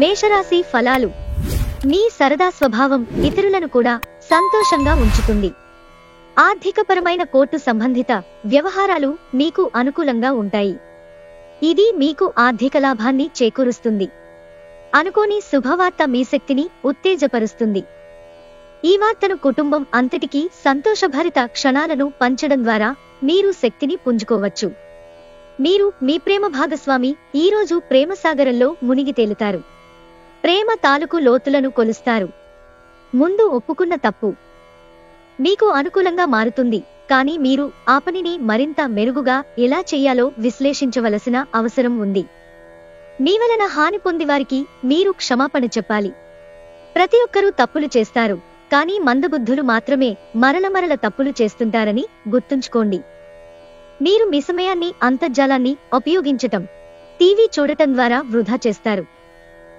మేషరాశి ఫలాలు. మీ సరదా స్వభావం ఇతరులను కూడా సంతోషంగా ఉంచుతుంది. ఆర్థికపరమైన కోర్టు సంబంధిత వ్యవహారాలు మీకు అనుకూలంగా ఉంటాయి. ఇది మీకు ఆర్థిక లాభాన్ని చేకూరుస్తుంది. అనుకోని శుభవార్త మీ శక్తిని ఉత్తేజపరుస్తుంది. ఈ వార్తను కుటుంబం అంతటికీ సంతోషభరిత క్షణాలను పంచడం ద్వారా మీరు శక్తిని పుంజుకోవచ్చు. మీరు మీ ప్రేమ భాగస్వామి ఈరోజు ప్రేమసాగరంలో మునిగి తేలుతారు. ప్రేమ తాలూకు లోతులను కొలుస్తారు. ముందు ఒప్పుకున్న తప్పు మీకు అనుకూలంగా మారుతుంది, కానీ మీరు ఆ పనిని మరింత మెరుగుగా ఎలా చెయ్యాలో విశ్లేషించవలసిన అవసరం ఉంది. మీ వలన హాని పొందివారికి మీరు క్షమాపణ చెప్పాలి. ప్రతి ఒక్కరూ తప్పులు చేస్తారు, కానీ మందబుద్ధులు మాత్రమే మరల తప్పులు చేస్తుంటారని గుర్తుంచుకోండి. మీరు మీ సమయాన్ని అంతర్జాలాన్ని ఉపయోగించటం, టీవీ చూడటం ద్వారా వృధా చేస్తారు.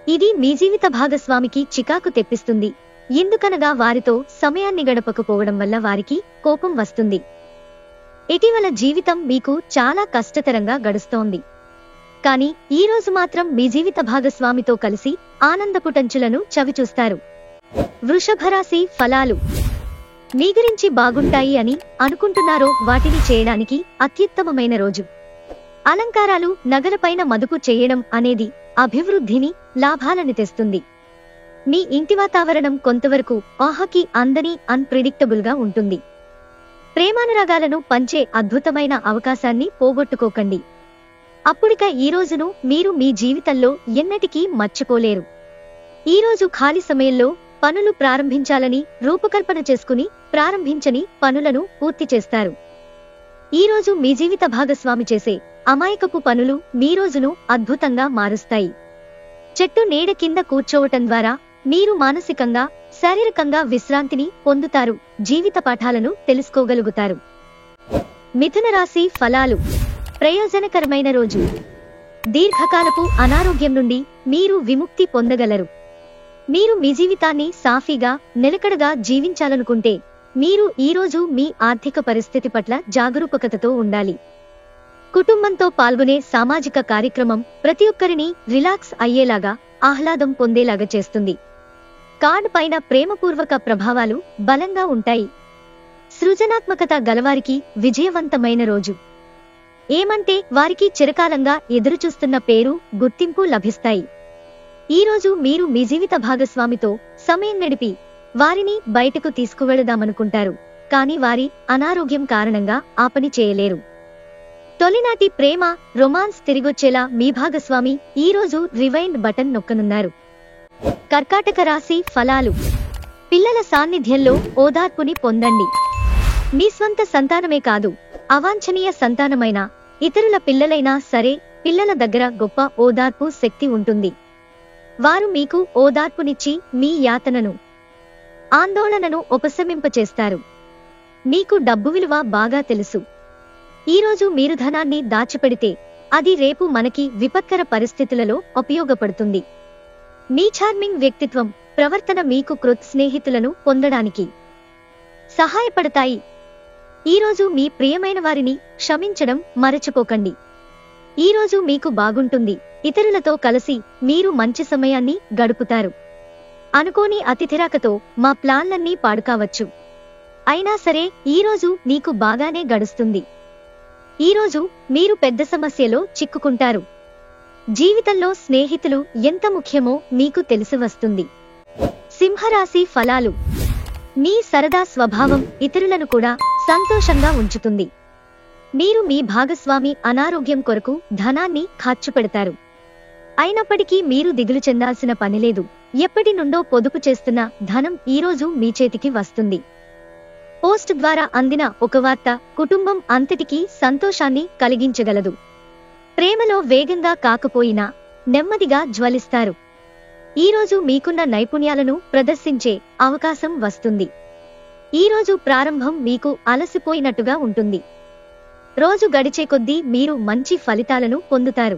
ఇది మీ జీవిత భాగస్వామికి చికాకు తెప్పిస్తుంది. ఎందుకనగా వారితో సమయాన్ని గడపకపోవడం వల్ల వారికి కోపం వస్తుంది. ఇటీవల జీవితం మీకు చాలా కష్టతరంగా గడుస్తోంది, కానీ ఈ రోజు మాత్రం మీ జీవిత భాగస్వామితో కలిసి ఆనందపుటంచులను చవిచూస్తారు. వృషభరాశి ఫలాలు. మీ గురించి బాగుంటాయి అని అనుకుంటున్నారో వాటిని చేయడానికి అత్యుత్తమమైన రోజు. అలంకారాలు, నగలపైన మదుపు చేయడం అనేది అభివృద్ధిని, లాభాలను తెస్తుంది. మీ ఇంటి వాతావరణం కొంతవరకు ఆహకి అందని అన్ప్రెడిక్టబుల్ గా ఉంటుంది. ప్రేమానురాగాలను పంచే అద్భుతమైన అవకాశాన్ని పోగొట్టుకోకండి. అప్పుడిక ఈ రోజును మీరు మీ జీవితంలో ఎన్నటికీ మర్చిపోలేరు. ఈ రోజు ఖాళీ సమయంలో పనులు ప్రారంభించాలని రూపకల్పన చేసుకుని ప్రారంభించని పనులను పూర్తి చేస్తారు. ఈ రోజు మీ జీవిత భాగస్వామి చేసే అమాయకపు పనులు మీ రోజును అద్భుతంగా మారుస్తాయి. చెట్టు నీడ కింద కూర్చోవటం ద్వారా మీరు మానసికంగా, శారీరకంగా విశ్రాంతిని పొందుతారు. జీవిత పాఠాలను తెలుసుకోగలుగుతారు. మిథున రాశి ఫలాలు. ప్రయోజనకరమైన రోజు. దీర్ఘకాలపు అనారోగ్యం నుండి మీరు విముక్తి పొందగలరు. మీరు మీ జీవితాన్ని సాఫీగా, నిలకడగా జీవించాలనుకుంటే మీరు ఈరోజు మీ ఆర్థిక పరిస్థితి పట్ల జాగరూకతతో ఉండాలి. కుటుంబంతో పాల్గొనే సామాజిక కార్యక్రమం ప్రతి ఒక్కరిని రిలాక్స్ అయ్యేలాగా, ఆహ్లాదం పొందేలాగా చేస్తుంది. కార్డ్ పైన ప్రేమపూర్వక ప్రభావాలు బలంగా ఉంటాయి. సృజనాత్మకత గలవారికి విజయవంతమైన రోజు. ఏమంటే వారికి చిరకాలంగా ఎదురుచూస్తున్న పేరు, గుర్తింపు లభిస్తాయి. ఈ రోజు మీరు మీ జీవిత భాగస్వామితో సమయం గడిపి వారిని బయటకు తీసుకువెళదామనుకుంటారు, కానీ వారి అనారోగ్యం కారణంగా ఆ పని చేయలేరు. తొలినాటి ప్రేమ, రొమాన్స్ తిరిగొచ్చేలా మీ భాగస్వామి ఈ రోజు రివైండ్ బటన్ నొక్కనున్నారు. కర్కాటక రాశి ఫలాలు. పిల్లల సాన్నిధ్యంలో ఓదార్పుని పొందండి. మీ స్వంత సంతానమే కాదు, అవాంఛనీయ సంతానమైన ఇతరుల పిల్లలైనా సరే, పిల్లల దగ్గర గొప్ప ఓదార్పు శక్తి ఉంటుంది. వారు మీకు ఓదార్పునిచ్చి మీ యాతనను, ఆందోళనను ఉపశమింపచేస్తారు. మీకు డబ్బు విలువ బాగా తెలుసు. ఈరోజు మీరు ధనాన్ని దాచిపెడితే అది రేపు మనకి విపత్కర పరిస్థితులలో ఉపయోగపడుతుంది. మీ చార్మింగ్ వ్యక్తిత్వం, ప్రవర్తన మీకు కృత్ స్నేహితులను పొందడానికి సహాయపడతాయి. ఈరోజు మీ ప్రియమైన వారిని క్షమించడం మరచిపోకండి. ఈరోజు మీకు బాగుంటుంది. ఇతరులతో కలిసి మీరు మంచి సమయాన్ని గడుపుతారు. అనుకోని అతిథిరాకతో మా ప్లాన్లన్నీ పాడుకావచ్చు. అయినా సరే ఈరోజు మీకు బాగానే గడుస్తుంది. ఈరోజు మీరు పెద్ద సమస్యలో చిక్కుకుంటారు. జీవితంలో స్నేహితులు ఎంత ముఖ్యమో మీకు తెలిసి వస్తుంది. సింహరాశి ఫలాలు. మీ సరదా స్వభావం ఇతరులను కూడా సంతోషంగా ఉంచుతుంది. మీరు మీ భాగస్వామి అనారోగ్యం కొరకు ధనాన్ని ఖర్చు పెడతారు. అయినప్పటికీ మీరు దిగులు చెందాల్సిన పనిలేదు. ఎప్పటి నుండో పొదుపు చేస్తున్న ధనం ఈరోజు మీ చేతికి వస్తుంది. పోస్ట్ ద్వారా అందిన ఒక వార్త కుటుంబం అంతటికీ సంతోషాన్ని కలిగించగలదు. ప్రేమలో వేగంగా కాకపోయినా నెమ్మదిగా జ్వలిస్తారు. ఈరోజు మీకున్న నైపుణ్యాలను ప్రదర్శించే అవకాశం వస్తుంది. ఈరోజు ప్రారంభం మీకు అలసిపోయినట్టుగా ఉంటుంది. రోజు గడిచే కొద్దీ మీరు మంచి ఫలితాలను పొందుతారు.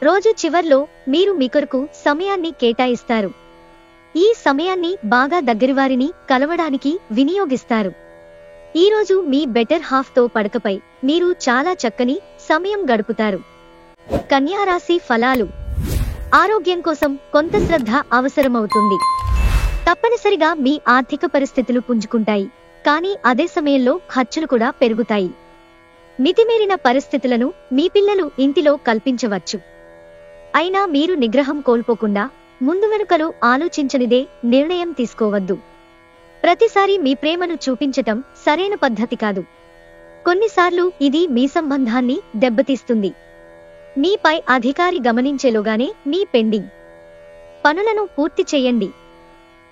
రోజు చివర్లో మీరు మీ కొరకు సమయాన్ని కేటాయిస్తారు. ఈ సమయాన్ని బాగా దగ్గరివారిని కలవడానికి వినియోగిస్తారు. ఈరోజు మీ బెటర్ హాఫ్ తో పడకపై మీరు చాలా చక్కని సమయం గడుపుతారు. కన్యా రాశి ఫలాలు. ఆరోగ్యం కోసం కొంత శ్రద్ధ అవసరమవుతుంది. తప్పనిసరిగా మీ ఆర్థిక పరిస్థితులు పుంజుకుంటాయి, కానీ అదే సమయంలో ఖర్చులు కూడా పెరుగుతాయి. మితిమీరిన పరిస్థితులను మీ పిల్లలు ఇంటిలో కల్పించవచ్చు. అయినా మీరు నిగ్రహం కోల్పోకుండా ముందు వెనుకలు ఆలోచించనిదే నిర్ణయం తీసుకోవద్దు. ప్రతిసారి మీ ప్రేమను చూపించటం సరైన పద్ధతి కాదు. కొన్నిసార్లు ఇది మీ సంబంధాన్ని దెబ్బతీస్తుంది. మీపై అధికారి గమనించేలోగానే మీ పెండింగ్ పనులను పూర్తి చేయండి.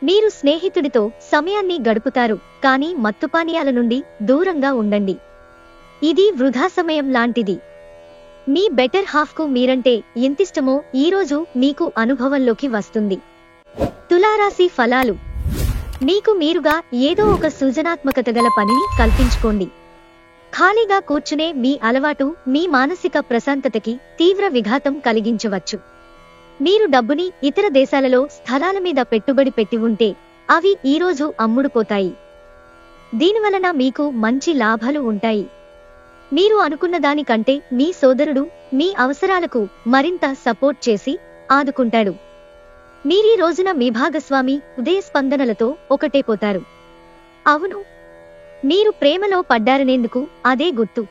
మీరు స్నేహితుడితో సమయాన్ని గడుపుతారు, కానీ మత్తుపానీయాల నుండి దూరంగా ఉండండి. ఇది వృధా సమయం లాంటిది. మీ బెటర్ హాఫ్కు మీరంటే ఎంతిష్టమో ఈరోజు మీకు అనుభవంలోకి వస్తుంది. తులారాశి ఫలాలు. మీకు మీరుగా ఏదో ఒక సృజనాత్మకత గల పనిని కల్పించుకోండి. ఖాళీగా కూర్చునే మీ అలవాటు మీ మానసిక ప్రశాంతతకి తీవ్ర విఘాతం కలిగించవచ్చు. మీరు డబ్బుని ఇతర దేశాలలో స్థలాల మీద పెట్టుబడి పెట్టి ఉంటే అవి ఈరోజు అమ్ముడుపోతాయి. దీనివలన మీకు మంచి లాభాలు ఉంటాయి. మీరు అనుకున్న దానికంటే మీ సోదరుడు మీ అవసరాలకు మరింత సపోర్ట్ చేసి ఆదుకుంటాడు. మీరీ రోజున మీ భాగస్వామి ఉదయ స్పందనలతో ఒకటైపోతారు. అవును, మీరు ప్రేమలో పడ్డారనేందుకు అదే గుర్తు.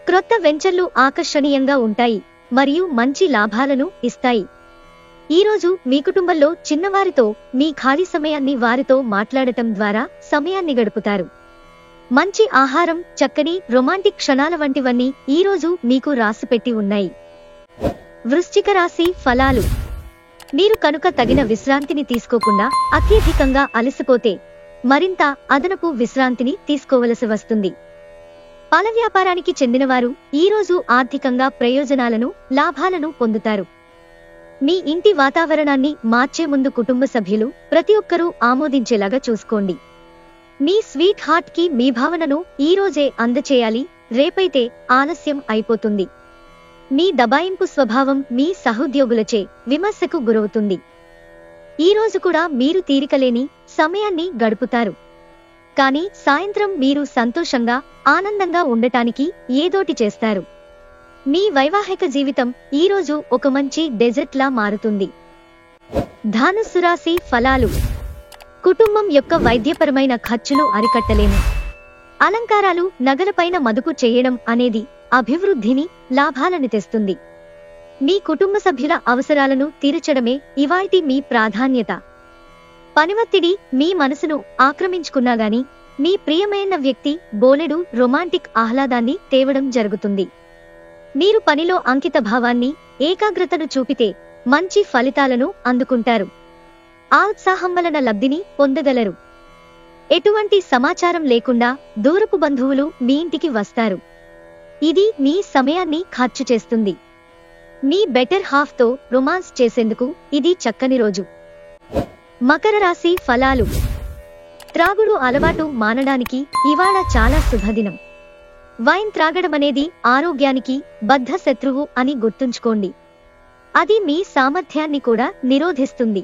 క్రొత్త వెంచర్లు ఆకర్షణీయంగా ఉంటాయి మరియు మంచి లాభాలను ఇస్తాయి. ఈరోజు మీ కుటుంబంలో చిన్నవారితో మీ ఖాళీ సమయాన్ని వారితో మాట్లాడటం ద్వారా సమయాన్ని గడుపుతారు. మంచి ఆహారం, చక్కని రొమాంటిక్ క్షణాల వంటివన్నీ ఈరోజు మీకు రాసిపెట్టి ఉన్నాయి. వృశ్చిక రాశి ఫలాలు. మీరు కనుక తగిన విశ్రాంతిని తీసుకోకుండా అత్యధికంగా అలసిపోతే మరింత అదనపు విశ్రాంతిని తీసుకోవలసి వస్తుంది. పాల వ్యాపారానికి చెందినవారు ఈరోజు ఆర్థికంగా ప్రయోజనాలను, లాభాలను పొందుతారు. మీ ఇంటి వాతావరణాన్ని మార్చే ముందు కుటుంబ సభ్యులు ప్రతి ఒక్కరూ ఆమోదించేలాగా చూసుకోండి. మీ స్వీట్ హార్ట్ కి మీ భావనను ఈరోజే అందచేయాలి, రేపైతే ఆలస్యం అయిపోతుంది. మీ దబాయింపు స్వభావం మీ సహోద్యోగులచే విమర్శకు గురవుతుంది. ఈరోజు కూడా మీరు తీరికలేని సమయాన్ని గడుపుతారు. కానీ సాయంత్రం మీరు సంతోషంగా, ఆనందంగా ఉండటానికి ఏదోటి చేస్తారు. మీ వైవాహిక జీవితం ఈరోజు ఒక మంచి డెజర్ట్ లా మారుతుంది. ధనుస్సు రాశి ఫలాలు. కుటుంబం యొక్క వైద్యపరమైన ఖర్చులు అరికట్టలేము. అలంకారాలు, నగలపైన మదుపు చేయడం అనేది అభివృద్ధిని, లాభాలను తెస్తుంది. మీ కుటుంబ సభ్యుల అవసరాలను తీర్చడమే ఇవాల్టి మీ ప్రాధాన్యత. పనివత్తిడి మీ మనసును ఆక్రమించుకున్నా గాని మీ ప్రియమైన వ్యక్తి బోలెడు రొమాంటిక్ ఆహ్లాదాన్ని తేవడం జరుగుతుంది. మీరు పనిలో అంకిత భావాన్ని, ఏకాగ్రతను చూపితే మంచి ఫలితాలను అందుకుంటారు. ఆ ఉత్సాహం వలన లబ్ధిని పొందగలరు. ఎటువంటి సమాచారం లేకుండా దూరపు బంధువులు మీ ఇంటికి వస్తారు. ఇది మీ సమయాన్ని ఖర్చు చేస్తుంది. మీ బెటర్ హాఫ్ తో రొమాన్స్ చేసేందుకు ఇది చక్కని రోజు. మకర రాశి ఫలాలు. త్రాగుడు అలవాటు మానడానికి ఇవాళ చాలా శుభదినం. వైన్ త్రాగడమనేది ఆరోగ్యానికి బద్ధ శత్రువు అని గుర్తుంచుకోండి. అది మీ సామర్థ్యాన్ని కూడా నిరోధిస్తుంది.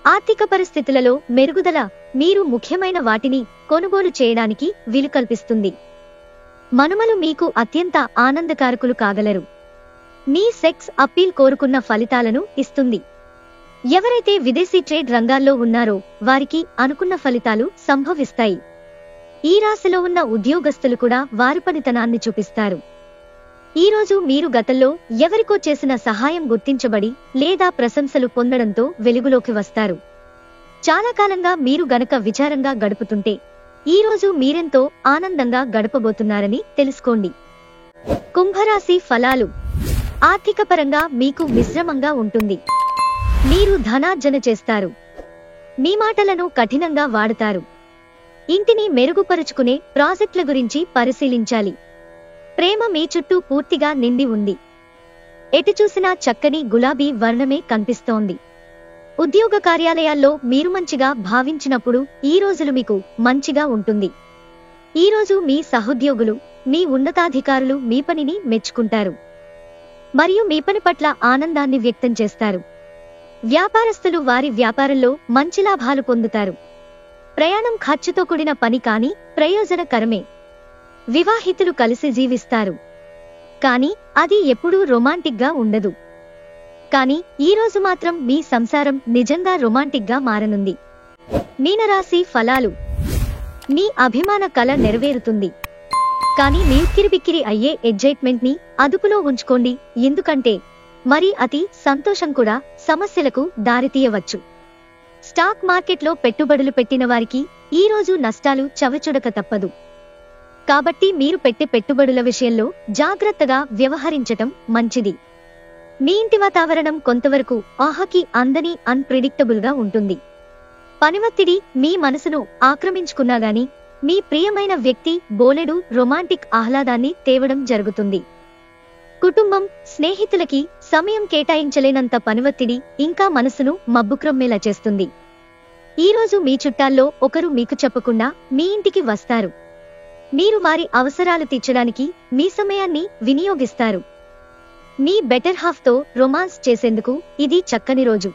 ఆర్థిక పరిస్థితులలో మెరుగుదల మీరు ముఖ్యమైన వాటిని కొనుగోలు చేయడానికి వీలు కల్పిస్తుంది. మనుమలు మీకు అత్యంత ఆనందకారకులు కాగలరు. మీ సెక్స్ అప్పీల్ కోరుకున్న ఫలితాలను ఇస్తుంది. ఎవరైతే విదేశీ ట్రేడ్ రంగాల్లో ఉన్నారో వారికి అనుకున్న ఫలితాలు సంభవిస్తాయి. ఈ రాశిలో ఉన్న ఉద్యోగస్తులు కూడా వారి పనితనాన్ని చూపిస్తారు. ఈరోజు మీరు గతంలో ఎవరికో చేసిన సహాయం గుర్తించబడి లేదా ప్రశంసలు పొందడంతో వెలుగులోకి వస్తారు. చాలా కాలంగా మీరు గనక విచారంగా గడుపుతుంటే ఈరోజు మీరెంతో ఆనందంగా గడపబోతున్నారని తెలుసుకోండి. కుంభరాశి ఫలాలు. ఆర్థిక పరంగా మీకు మిశ్రమంగా ఉంటుంది. మీరు ధనార్జన చేస్తారు. మీ మాటలను కఠినంగా వాడతారు. ఇంటిని మెరుగుపరుచుకునే ప్రాజెక్టుల గురించి పరిశీలించాలి. ప్రేమ మీ చుట్టూ పూర్తిగా నిండి ఉంది. ఎటు చూసినా చక్కని గులాబీ వర్ణమే కనిపిస్తోంది. ఉద్యోగ కార్యాలయాల్లో మీరు మంచిగా భావించినప్పుడు ఈ రోజులు మీకు మంచిగా ఉంటుంది. ఈరోజు మీ సహోద్యోగులు, మీ ఉన్నతాధికారులు మీ పనిని మెచ్చుకుంటారు మరియు మీ పని పట్ల ఆనందాన్ని వ్యక్తం చేస్తారు. వ్యాపారస్తులు వారి వ్యాపారంలో మంచి లాభాలు పొందుతారు. ప్రయాణం ఖర్చుతో కూడిన పని కానీ ప్రయోజనకరమే. వివాహితులు కలిసి జీవిస్తారు, కానీ అది ఎప్పుడూ రొమాంటిక్గా ఉండదు. కానీ ఈ రోజు మాత్రం మీ సంసారం నిజంగా రొమాంటిక్ గా మారనుంది. మీనరాశి ఫలాలు. మీ అభిమాన కల నెరవేరుతుంది. కానీ మీ ఉక్కిరిబిక్కిరి అయ్యే ఎగ్జైట్మెంట్ ని అదుపులో ఉంచుకోండి, ఎందుకంటే మరి అతి సంతోషం కూడా సమస్యలకు దారితీయవచ్చు. స్టాక్ మార్కెట్లో పెట్టుబడులు పెట్టిన వారికి ఈ రోజు నష్టాలు చవిచూడక తప్పదు. కాబట్టి మీరు పెట్టే పెట్టుబడుల విషయంలో జాగ్రత్తగా వ్యవహరించటం మంచిది. మీ ఇంటి వాతావరణం కొంతవరకు ఆహకి అందని అన్ప్రెడిక్టబుల్ గా ఉంటుంది. పనివత్తిడి మీ మనసును ఆక్రమించుకున్నా గాని మీ ప్రియమైన వ్యక్తి బోలెడు రొమాంటిక్ ఆహ్లాదాన్ని తేవడం జరుగుతుంది. కుటుంబం, స్నేహితులకి సమయం కేటాయించలేనంత పనివత్తిడి ఇంకా మనసును మబ్బుక్రమ్మేలా చేస్తుంది. ఈ రోజు మీ చుట్టాల్లో ఒకరు మీకు చెప్పకుండా మీ ఇంటికి వస్తారు. మీరు వారి అవసరాలు తీర్చడానికి మీ సమయాన్ని వినియోగిస్తారు. మీ బెటర్ హాఫ్ తో రొమాన్స్ చేసేందుకు ఇది చక్కని రోజు.